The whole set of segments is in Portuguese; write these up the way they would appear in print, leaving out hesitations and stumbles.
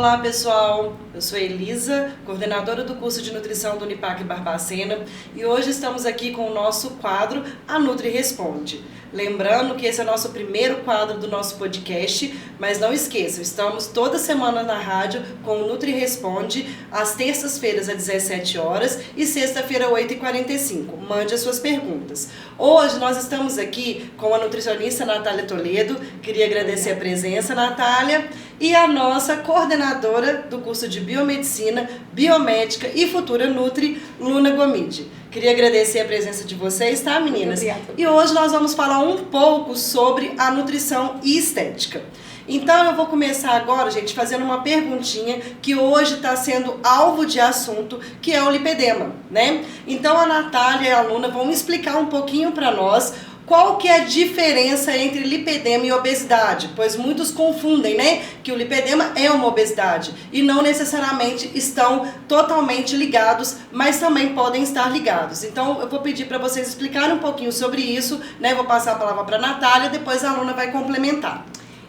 Olá pessoal, eu sou Elisa, coordenadora do curso de nutrição do Uniplac Barbacena e hoje estamos aqui com o nosso quadro A Nutri Responde. Lembrando que esse é o nosso primeiro quadro do nosso podcast, mas não esqueçam, estamos toda semana na rádio com o Nutri Responde, às terças-feiras às 17 horas e sexta-feira às 8h45. Mande as suas perguntas. Hoje nós estamos aqui com a nutricionista Natália Toledo, queria agradecer a presença, Natália, e a nossa coordenadora do curso de Biomedicina, Biomédica e Futura Nutri, Luna Gomide. Queria agradecer a presença de vocês, tá, meninas? E hoje nós vamos falar um pouco sobre a nutrição e estética. Então eu vou começar agora, gente, fazendo uma perguntinha que hoje está sendo alvo de assunto, que é o lipedema, né? Então a Natália e a Luna vão explicar um pouquinho para nós qual que é a diferença entre lipedema e obesidade, pois muitos confundem, né, que o lipedema é uma obesidade e não necessariamente estão totalmente ligados, mas também podem estar ligados. Então eu vou pedir para vocês explicarem um pouquinho sobre isso, né, vou passar a palavra para a Natália, depois a Luna vai complementar.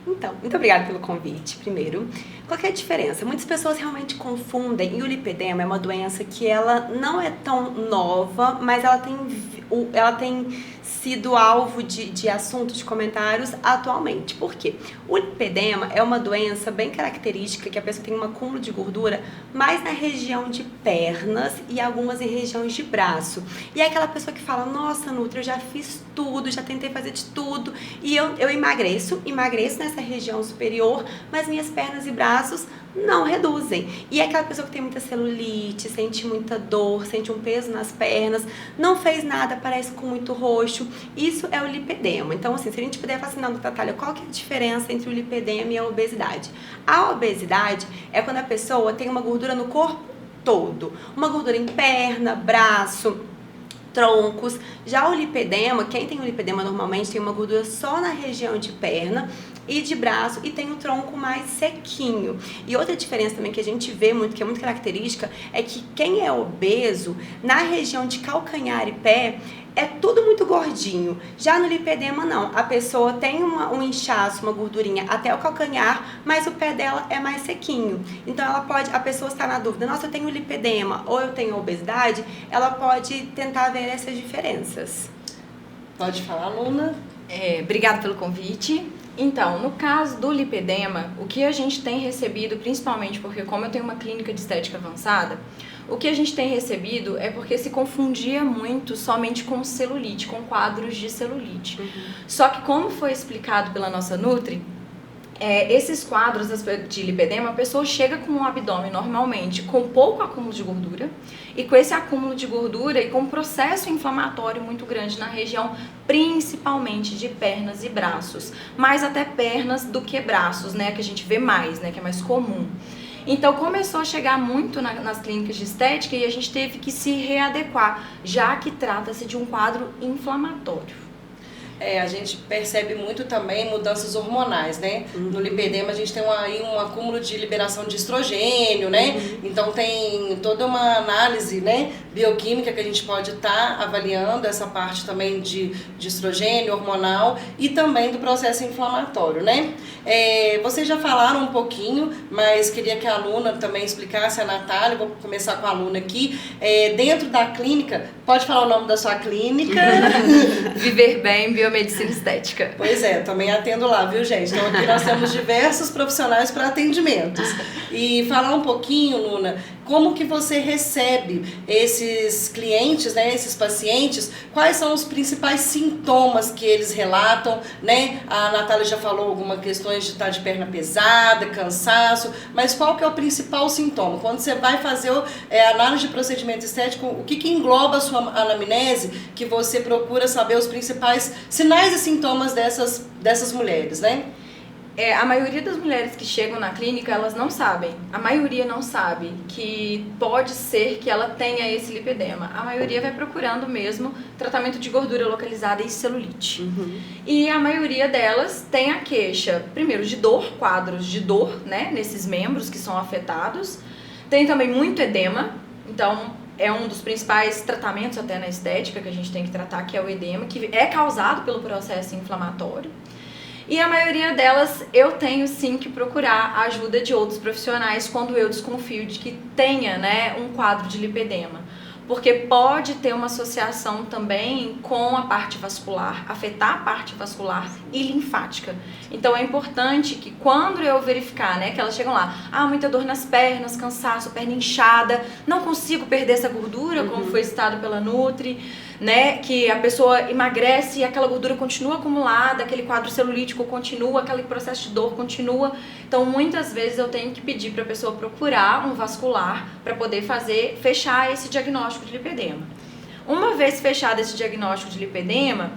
Então, muito obrigada pelo convite, primeiro. Qual que é a diferença? Muitas pessoas realmente confundem, e o lipedema é uma doença que ela não é tão nova, mas ela tem sido alvo de assuntos, de comentários atualmente. Por quê? O lipedema é uma doença bem característica, que a pessoa tem um acúmulo de gordura mais na região de pernas e algumas em regiões de braço. E é aquela pessoa que fala, nossa, Nutri, eu já fiz tudo, já tentei fazer de tudo, e eu emagreço nessa região superior, mas minhas pernas e braços não reduzem. E é aquela pessoa que tem muita celulite, sente muita dor, sente um peso nas pernas, não fez nada, parece com muito roxo. Isso é o lipedema. Então, assim, se a gente puder falar assim, não, Natália, qual que é a diferença entre o lipedema e a obesidade? A obesidade é quando a pessoa tem uma gordura no corpo todo. Uma gordura em perna, braço, troncos. Já o lipedema, quem tem o lipedema normalmente tem uma gordura só na região de perna e de braço e tem o tronco mais sequinho. E outra diferença também que a gente vê muito, que é muito característica, é que quem é obeso, na região de calcanhar e pé, é tudo muito gordinho. Já no lipedema não, a pessoa tem um inchaço, uma gordurinha até o calcanhar, mas o pé dela é mais sequinho. Então a pessoa está na dúvida, nossa, eu tenho lipedema ou eu tenho obesidade, ela pode tentar ver essas diferenças. Pode falar, Luna? Obrigada pelo convite. Então, no caso do lipedema, o que a gente tem recebido, principalmente porque como eu tenho uma clínica de estética avançada, o que a gente tem recebido é porque se confundia muito somente com celulite, com quadros de celulite. Só que como foi explicado pela nossa Nutri, esses quadros de lipedema, a pessoa chega com um abdômen normalmente com pouco acúmulo de gordura, e com esse acúmulo de gordura e com um processo inflamatório muito grande na região, principalmente de pernas e braços, mais até pernas do que braços, né, que a gente vê mais, né, que é mais comum. Então começou a chegar muito nas clínicas de estética e a gente teve que se readequar, já que trata-se de um quadro inflamatório. A gente percebe muito também mudanças hormonais, né? No lipedema a gente tem um acúmulo de liberação de estrogênio, né? Então tem toda uma análise, né, bioquímica que a gente pode estar avaliando essa parte também de estrogênio hormonal e também do processo inflamatório, né? Vocês já falaram um pouquinho, mas queria que a Luna também explicasse, a Natália, vou começar com a Luna aqui. Dentro da clínica, pode falar o nome da sua clínica? Viver Bem, Biomedicina Estética. Pois é, também atendo lá, viu, gente? Então aqui nós temos diversos profissionais para atendimentos. E falar um pouquinho, Luna, como que você recebe esses clientes, né, esses pacientes, quais são os principais sintomas que eles relatam, né? A Natália já falou algumas questões de estar de perna pesada, cansaço, mas qual que é o principal sintoma? Quando você vai fazer análise de procedimento estético, o que engloba a sua anamnese, que você procura saber os principais sinais e sintomas dessas mulheres, né? A maioria das mulheres que chegam na clínica, elas não sabem. A maioria não sabe que pode ser que ela tenha esse lipedema. A maioria vai procurando mesmo tratamento de gordura localizada e celulite. E a maioria delas tem a queixa, primeiro, de dor, quadros de dor, né, nesses membros que são afetados. Tem também muito edema, então é um dos principais tratamentos até na estética que a gente tem que tratar, que é o edema, que é causado pelo processo inflamatório. E a maioria delas eu tenho sim que procurar a ajuda de outros profissionais quando eu desconfio de que tenha, né, um quadro de lipedema. Porque pode ter uma associação também com a parte vascular, afetar a parte vascular e linfática. Então é importante que quando eu verificar, né, que elas chegam lá, muita dor nas pernas, cansaço, perna inchada, não consigo perder essa gordura, como foi citado pela Nutri, né, que a pessoa emagrece e aquela gordura continua acumulada, aquele quadro celulítico continua, aquele processo de dor continua. Então, muitas vezes eu tenho que pedir para a pessoa procurar um vascular para poder fechar esse diagnóstico de lipedema. Uma vez fechado esse diagnóstico de lipedema,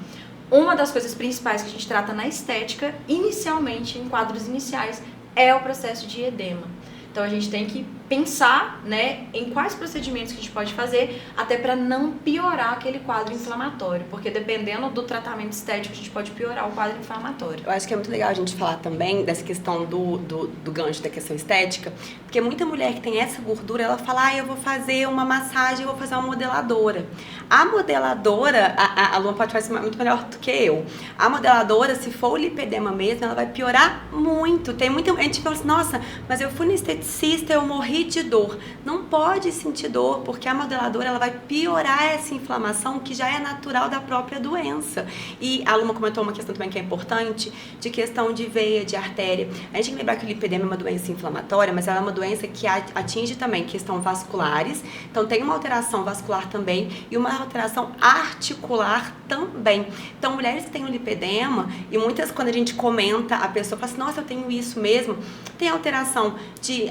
uma das coisas principais que a gente trata na estética, inicialmente, em quadros iniciais, é o processo de edema. Então a gente tem que pensar, né, em quais procedimentos que a gente pode fazer até para não piorar aquele quadro inflamatório, porque dependendo do tratamento estético a gente pode piorar o quadro inflamatório. Eu acho que é muito legal a gente falar também dessa questão do gancho da questão estética, porque muita mulher que tem essa gordura, ela fala, eu vou fazer uma massagem, eu vou fazer uma modeladora. A modeladora, a Luana pode fazer muito melhor do que eu. A modeladora, se for o lipedema mesmo, ela vai piorar muito. Tem muita gente que fala assim, nossa, mas eu fui no esteticista, eu morri de dor. Não pode sentir dor, porque a modeladora ela vai piorar essa inflamação que já é natural da própria doença. E a Luma comentou uma questão também que é importante, de questão de veia, de artéria. A gente tem que lembrar que o lipedema é uma doença inflamatória, mas ela é uma doença que atinge também questões vasculares. Então tem uma alteração vascular também e uma alteração articular também. Então mulheres que têm o lipedema, e muitas quando a gente comenta, a pessoa fala assim, nossa, eu tenho isso mesmo, tem alteração de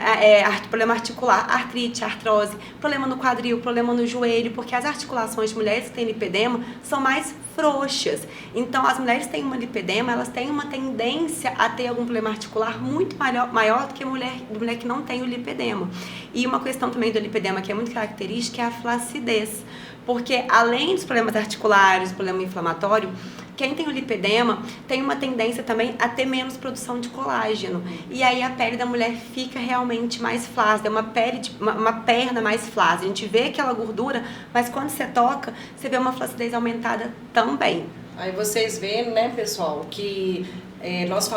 problema articular, artrite, artrose, problema no quadril, problema no joelho, porque as articulações de mulheres que têm lipedema são mais frouxas. Então, as mulheres que têm uma lipedema, elas têm uma tendência a ter algum problema articular muito maior do que mulher que não tem o lipedema. E uma questão também do lipedema que é muito característica é a flacidez. Porque além dos problemas articulares, problema inflamatório, quem tem o lipedema tem uma tendência também a ter menos produção de colágeno. E aí a pele da mulher fica realmente mais flácida, uma perna mais flácida. A gente vê aquela gordura, mas quando você toca, você vê uma flacidez aumentada também. Aí vocês veem, né, pessoal, que nós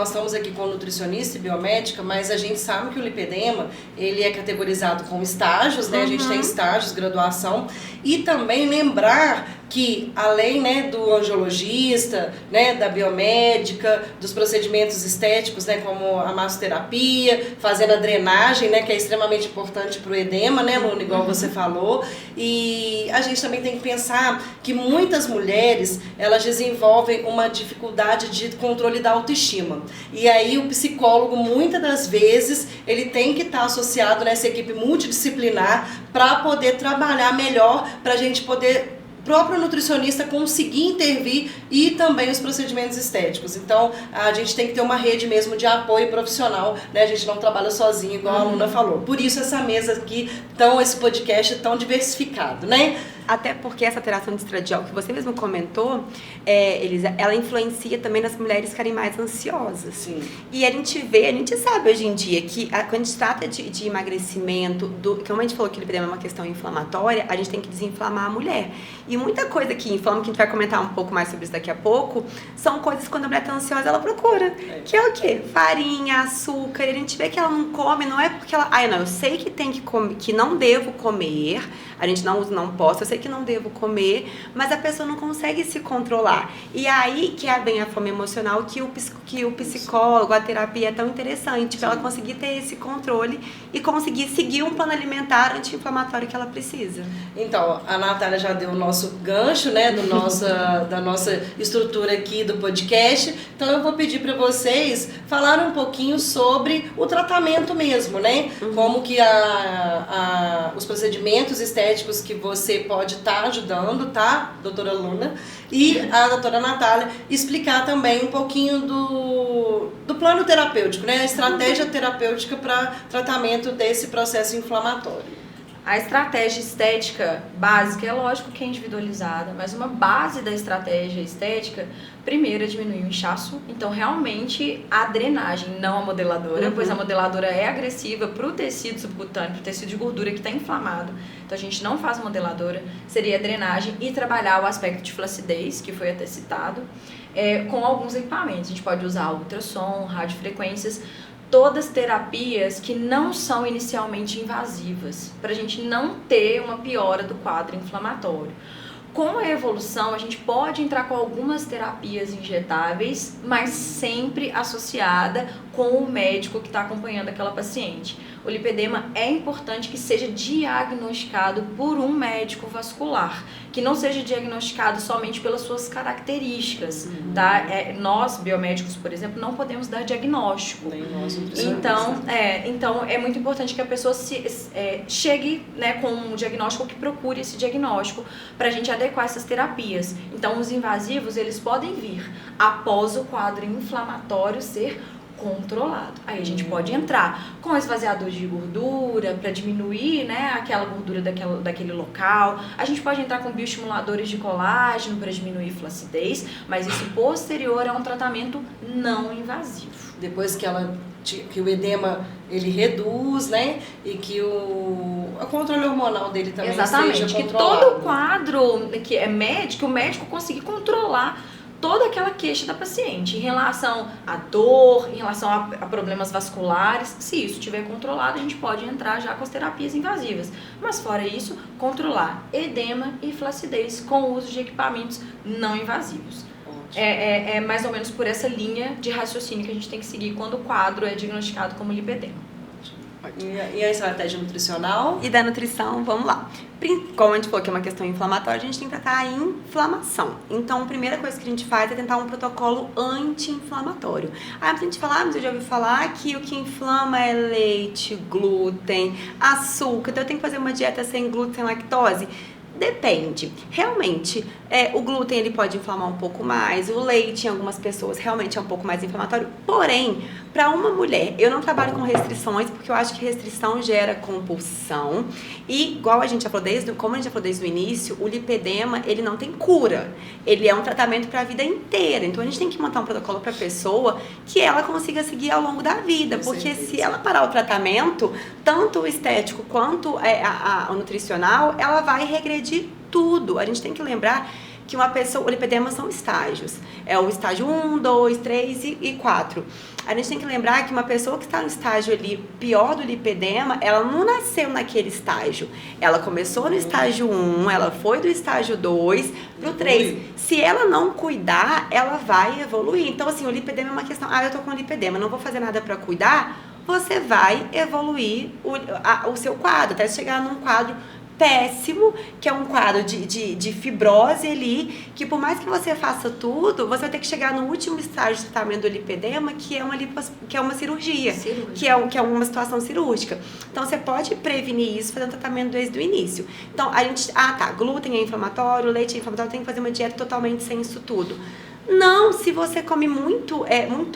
estamos aqui com nutricionista e biomédica, mas a gente sabe que o lipedema, ele é categorizado com estágios, né? A gente tem estágios, graduação, e também lembrar que além, né, do angiologista, né, da biomédica, dos procedimentos estéticos, né, como a massoterapia, fazendo a drenagem, né, que é extremamente importante para o edema, né, Luna, igual você falou, e a gente também tem que pensar que muitas mulheres, elas desenvolvem uma dificuldade de controle da autoestima, e aí o psicólogo, muitas das vezes, ele tem que estar associado nessa equipe multidisciplinar para poder trabalhar melhor, para a gente poder próprio nutricionista conseguir intervir e também os procedimentos estéticos. Então, a gente tem que ter uma rede mesmo de apoio profissional, né? A gente não trabalha sozinho, igual a Luna falou. Por isso essa mesa aqui, esse podcast tão diversificado, né? Até porque essa alteração de estradiol que você mesmo comentou, Elisa, ela influencia também nas mulheres ficarem mais ansiosas. Sim. E a gente sabe hoje em dia que quando a gente trata de emagrecimento, como a gente falou que o lipedema é uma questão inflamatória, a gente tem que desinflamar a mulher. E muita coisa que inflama, que a gente vai comentar um pouco mais sobre isso daqui a pouco, são coisas que quando a mulher está ansiosa ela procura. Que é o quê? Farinha, açúcar. E a gente vê que ela não come, não é porque ela... eu sei que tem que comer, que não devo comer, a gente não posso, eu sei que não devo comer, mas a pessoa não consegue se controlar. E aí que vem a fome emocional, que o psicólogo, a terapia é tão interessante, para ela conseguir ter esse controle e conseguir seguir um plano alimentar anti-inflamatório que ela precisa. Então, a Natália já deu o nosso gancho, né, da nossa estrutura aqui do podcast, então eu vou pedir para vocês falarem um pouquinho sobre o tratamento mesmo, né, como que os procedimentos estéticos que você pode estar ajudando, tá, doutora Luna, e a doutora Natália, explicar também um pouquinho do plano terapêutico, né, a estratégia terapêutica para tratamento desse processo inflamatório. A estratégia estética básica, é lógico que é individualizada, mas uma base da estratégia estética, primeiro é diminuir o inchaço, então realmente a drenagem, não a modeladora, pois a modeladora é agressiva para o tecido subcutâneo, para o tecido de gordura que está inflamado, então a gente não faz modeladora, seria a drenagem e trabalhar o aspecto de flacidez, que foi até citado, com alguns equipamentos, a gente pode usar ultrassom, radiofrequências, todas terapias que não são inicialmente invasivas, para a gente não ter uma piora do quadro inflamatório. Com a evolução, a gente pode entrar com algumas terapias injetáveis, mas sempre associada com o médico que está acompanhando aquela paciente. O lipedema é importante que seja diagnosticado por um médico vascular, que não seja diagnosticado somente pelas suas características, tá? Nós, biomédicos, por exemplo, não podemos dar diagnóstico. Nem nós, Então é muito importante que a pessoa chegue, né, com um diagnóstico, que procure esse diagnóstico para a gente adequar essas terapias. Então, os invasivos, eles podem vir após o quadro inflamatório ser controlado. Aí a gente pode entrar com esvaziador de gordura para diminuir, né, aquela gordura daquele local. A gente pode entrar com bioestimuladores de colágeno para diminuir flacidez, mas isso posterior a um tratamento não invasivo. Depois que o edema ele reduz, né? E que o controle hormonal dele também Exatamente, seja que controlado. todo o quadro que é médico, o médico conseguir controlar toda aquela queixa da paciente em relação à dor, em relação a problemas vasculares. Se isso estiver controlado, a gente pode entrar já com as terapias invasivas. Mas fora isso, controlar edema e flacidez com o uso de equipamentos não invasivos. É mais ou menos por essa linha de raciocínio que a gente tem que seguir quando o quadro é diagnosticado como lipedema. E a estratégia nutricional? E da nutrição, vamos lá. Como a gente falou que é uma questão inflamatória, a gente tem que tratar a inflamação. Então, a primeira coisa que a gente faz é tentar um protocolo anti-inflamatório. Aí a gente fala, mas eu já ouvi falar que o que inflama é leite, glúten, açúcar, então eu tenho que fazer uma dieta sem glúten, sem lactose. Depende. Realmente, o glúten ele pode inflamar um pouco mais, o leite em algumas pessoas realmente é um pouco mais inflamatório. Porém, para uma mulher, eu não trabalho com restrições, porque eu acho que restrição gera compulsão. E, igual a gente já falou como a gente já falou desde o início, o lipedema, ele não tem cura. Ele é um tratamento para a vida inteira. Então, a gente tem que montar um protocolo para a pessoa que ela consiga seguir ao longo da vida. Porque se ela parar o tratamento, tanto o estético quanto o nutricional, ela vai regredir tudo. A gente tem que lembrar que uma pessoa, o lipedema são estágios. É o estágio 1, 2, 3 e 4. A gente tem que lembrar que uma pessoa que está no estágio ali pior do lipedema, ela não nasceu naquele estágio. Ela começou no estágio 1, ela foi do estágio 2 pro 3. Se ela não cuidar, ela vai evoluir. Então, assim, o lipedema é uma questão, eu tô com lipedema, não vou fazer nada para cuidar, você vai evoluir o seu quadro, até chegar num quadro péssimo, que é um quadro de fibrose ali, que por mais que você faça tudo, você vai ter que chegar no último estágio de tratamento do lipedema, que é uma cirurgia. Que é uma situação cirúrgica. Então, você pode prevenir isso fazendo tratamento desde o início. Então, glúten é inflamatório, leite é inflamatório, tem que fazer uma dieta totalmente sem isso tudo. Não, se você come muito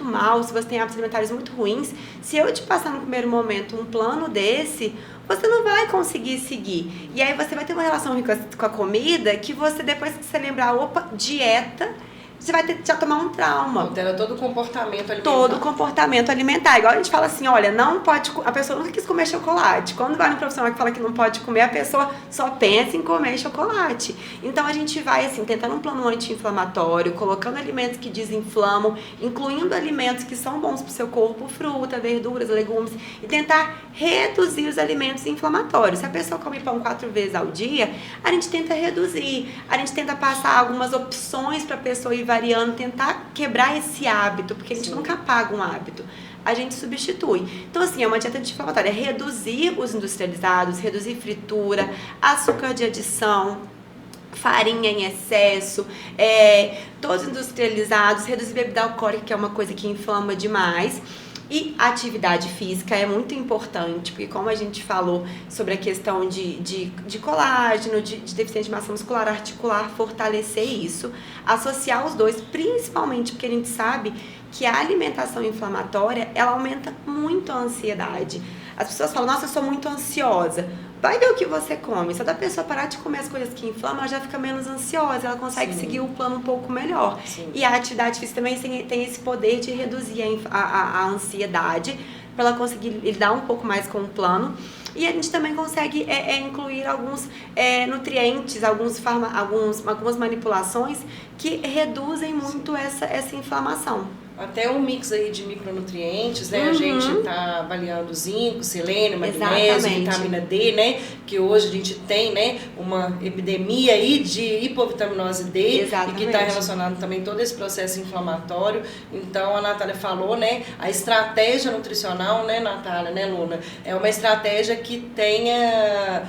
mal, se você tem hábitos alimentares muito ruins, se eu te passar no primeiro momento um plano desse, você não vai conseguir seguir. E aí você vai ter uma relação ruim com a comida que você, depois que você lembrar, dieta, você vai ter já tomar um trauma. Altera todo o comportamento alimentar. Todo o comportamento alimentar. Igual a gente fala assim, olha, não pode... A pessoa nunca quis comer chocolate. Quando vai no profissional que fala que não pode comer, a pessoa só pensa em comer chocolate. Então, a gente vai, assim, tentando um plano anti-inflamatório, colocando alimentos que desinflamam, incluindo alimentos que são bons pro seu corpo, fruta, verduras, legumes, e tentar reduzir os alimentos inflamatórios. Se a pessoa come pão 4 vezes ao dia, a gente tenta reduzir. A gente tenta passar algumas opções pra pessoa ir variando, tentar quebrar esse hábito, porque a gente nunca apaga um hábito, a gente substitui. Então, assim, é uma dieta anti-inflamatória, reduzir os industrializados, reduzir fritura, açúcar de adição, farinha em excesso, todos industrializados, reduzir bebida alcoólica, que é uma coisa que inflama demais. E atividade física é muito importante, porque como a gente falou sobre a questão de colágeno, de deficiência de massa muscular articular, fortalecer isso, associar os dois, principalmente porque a gente sabe que a alimentação inflamatória, ela aumenta muito a ansiedade. As pessoas falam, nossa, eu sou muito ansiosa. vai ver o que você come. Só da pessoa parar de comer as coisas que inflamam, ela já fica menos ansiosa, ela consegue seguir o plano um pouco melhor. Sim. E a atividade física também tem esse poder de reduzir a ansiedade, para ela conseguir lidar um pouco mais com o plano. E a gente também consegue incluir alguns nutrientes, algumas manipulações que reduzem muito essa inflamação. Até um mix aí de micronutrientes, né? A gente tá avaliando zinco, selênio, magnésio, vitamina D, né? Que hoje a gente tem, né, uma epidemia aí de hipovitaminose D. Exatamente. E que está relacionado também todo esse processo inflamatório. Então, a Natália falou, né? A estratégia nutricional, né, Natália, né, Luna? É uma estratégia que tenha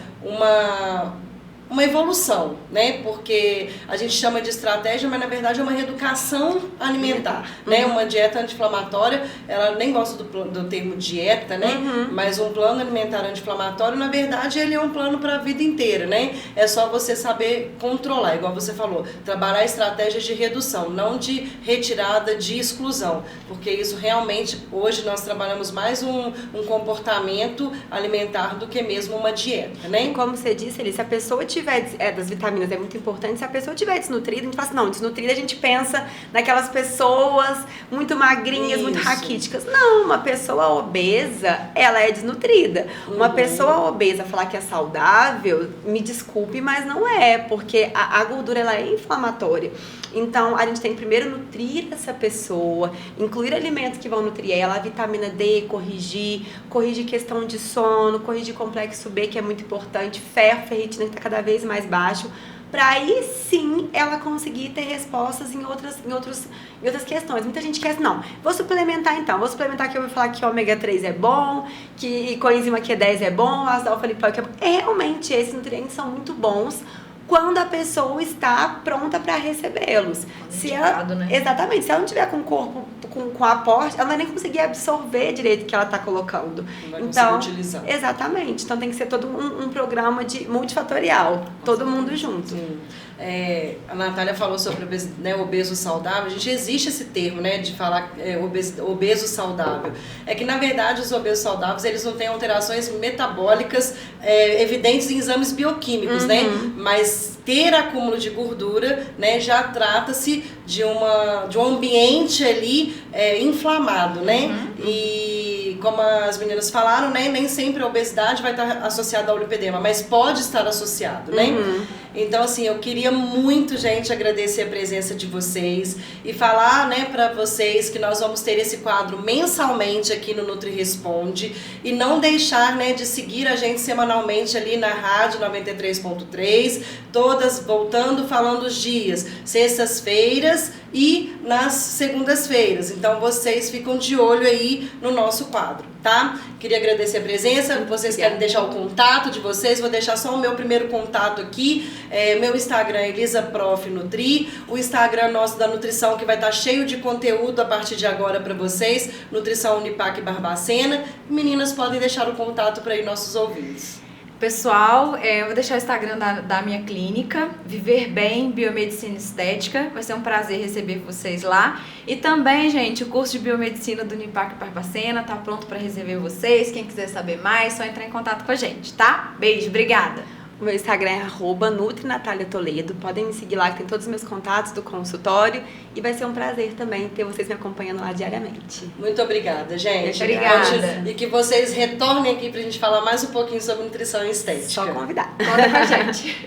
uma evolução, né? Porque a gente chama de estratégia, mas na verdade é uma reeducação alimentar, né? Uma dieta anti-inflamatória, ela nem gosta do termo dieta, né? Mas um plano alimentar anti-inflamatório, na verdade, ele é um plano para a vida inteira, né? É só você saber controlar, igual você falou, trabalhar estratégias de redução, não de retirada, de exclusão, porque isso realmente, hoje nós trabalhamos mais um comportamento alimentar do que mesmo uma dieta, né? E como você disse, Eli, se a pessoa tiver das vitaminas é muito importante, se a pessoa tiver desnutrida, a gente fala assim, não, desnutrida a gente pensa naquelas pessoas muito magrinhas, muito raquíticas. Não, uma pessoa obesa, ela é desnutrida. Uma pessoa obesa falar que é saudável, me desculpe, mas não é, porque a gordura ela é inflamatória. Então, a gente tem que primeiro nutrir essa pessoa, incluir alimentos que vão nutrir ela, a vitamina D, corrigir questão de sono, corrigir complexo B, que é muito importante, ferro, ferritina, que está cada vez mais baixo, para aí sim ela conseguir ter respostas em outras questões. Muita gente quer assim, não, vou suplementar que eu vou falar que ômega 3 é bom, que coenzima Q10 é bom, ácido alfa-lipoico é bom. Realmente, esses nutrientes são muito bons quando a pessoa está pronta para recebê-los. Né? Exatamente. Se ela não tiver com o corpo com aporte, ela não vai nem conseguir absorver direito o que ela está colocando. Não vai conseguir utilizar. Exatamente. Então tem que ser todo um programa multifatorial. Todo mundo junto. Sim. A Natália falou sobre obeso saudável. Existe esse termo, né, de falar obeso saudável. É que, na verdade, os obesos saudáveis, eles não têm alterações metabólicas evidentes em exames bioquímicos, né? Mas ter acúmulo de gordura, né, já trata-se de um ambiente ali inflamado, né? E como as meninas falaram, né, nem sempre a obesidade vai estar associada ao lipedema, mas pode estar associado, né? Então, assim, eu queria muito, gente, agradecer a presença de vocês e falar, né, para vocês que nós vamos ter esse quadro mensalmente aqui no Nutri Responde e não deixar, né, de seguir a gente semanalmente ali na Rádio 93.3, todas voltando, falando os dias, sextas-feiras e nas segundas-feiras. Então, vocês ficam de olho aí no nosso quadro, tá? Queria agradecer a presença. Vocês querem deixar o contato de vocês? Vou deixar só o meu primeiro contato aqui. Meu Instagram é ElisaProfNutri. O Instagram nosso da nutrição, que vai estar cheio de conteúdo a partir de agora para vocês. Nutrição Unipac Barbacena. Meninas, podem deixar o contato para aí nossos ouvintes. Pessoal, eu vou deixar o Instagram da minha clínica, Viver Bem Biomedicina Estética. Vai ser um prazer receber vocês lá. E também, gente, o curso de Biomedicina do Unipac Barbacena tá pronto para receber vocês. Quem quiser saber mais, é só entrar em contato com a gente, tá? Beijo, obrigada! O meu Instagram é @NutriNataliaToledo. Podem me seguir lá, que tem todos os meus contatos do consultório. E vai ser um prazer também ter vocês me acompanhando lá diariamente. Muito obrigada, gente. Obrigada. E que vocês retornem aqui pra gente falar mais um pouquinho sobre nutrição e estética. Só convidar. Conta com a gente.